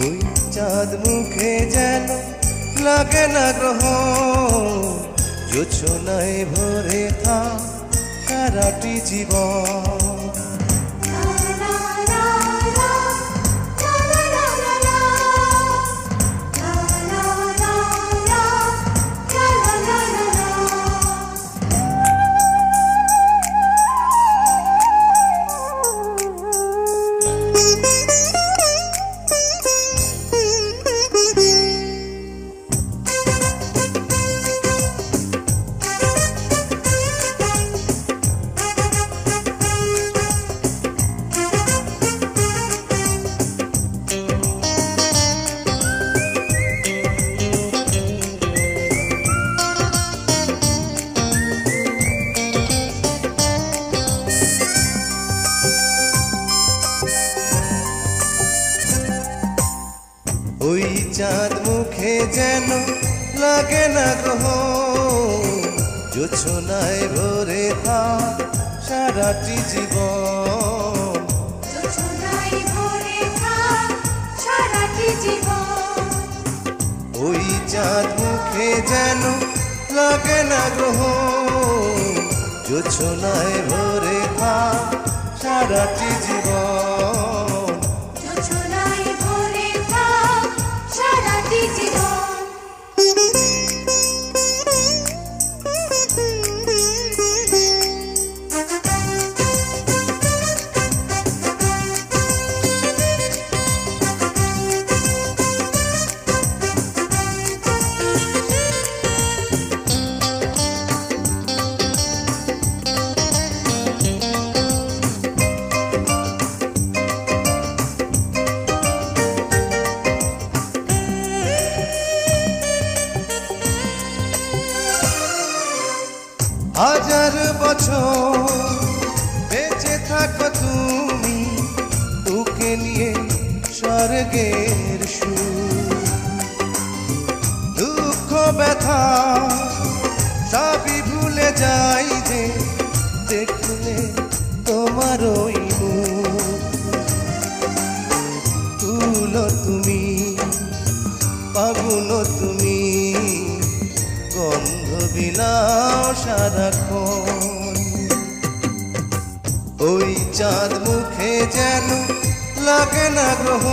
ওই চাঁদ মুখে যেন লাগে না গ্রহ, জোছনায় ভরে থাক সারাটি জীবন। ওই চাঁদ মুখে যেন লাগে না গ্রহ, জোছনায় ভরে থাক সারাটি জীবন। ওই চাঁদ মুখে যেন লাগে না গ্রহ, জোছনায় ভরে থাক সারাটি জীবন। হাজার বছর বেঁচে থাকো তুমি, তোকে নিয়ে স্বর্গের সুর। দুঃখ ব্যথা সবই ভুলে যাই যে দেখলে তোমার ওই মুখ। তুলো তুমি, পাগুলো তুমি, গন্ধ বিলাও সারাক্ষণ। ওই চাঁদ মুখে যেন লাগে না গ্রহ,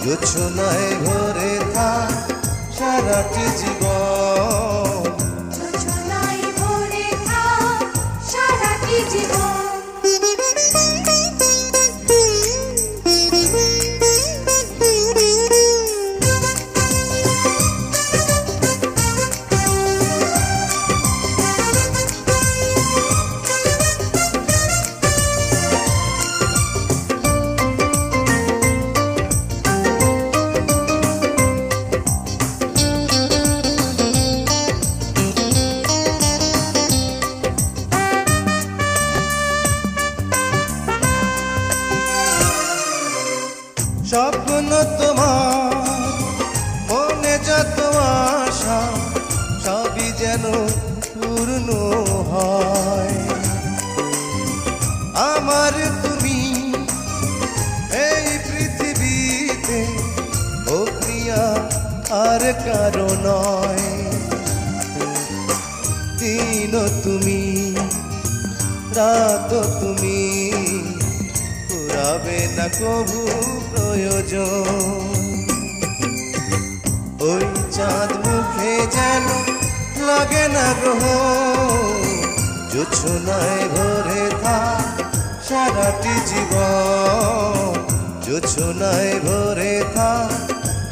জোছনায় ভরে থাক সারাটি জীবন। স্বপ্ন তোমার মনে যত আশা, সবই যেন পূর্ণ হয়। আমার তুমি এই পৃথিবীতে, ও প্রিয়া আর কারো নয়। দিন তুমি, রাত তুমি, ফুরাবে না কবু প্রয়োজন। ওই চাঁদ মুখে যেন লাগে না গ্রহ, জোছনায় ভরে থাক সারাটি জীবন। জোছনায় ভরে থাক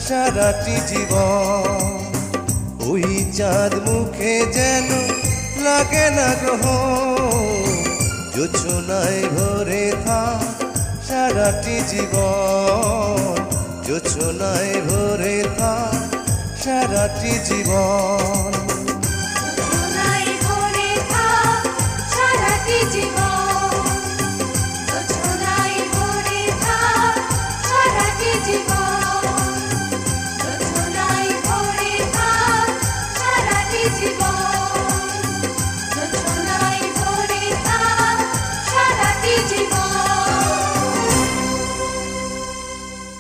সারাটি জীবন। ওই চাঁদ মুখে যেন লাগে না গ্রহ, জোছনায় ভরে থাক সারাটি জীবন। জোছনায় ভরে থাক সারাটি জীবন।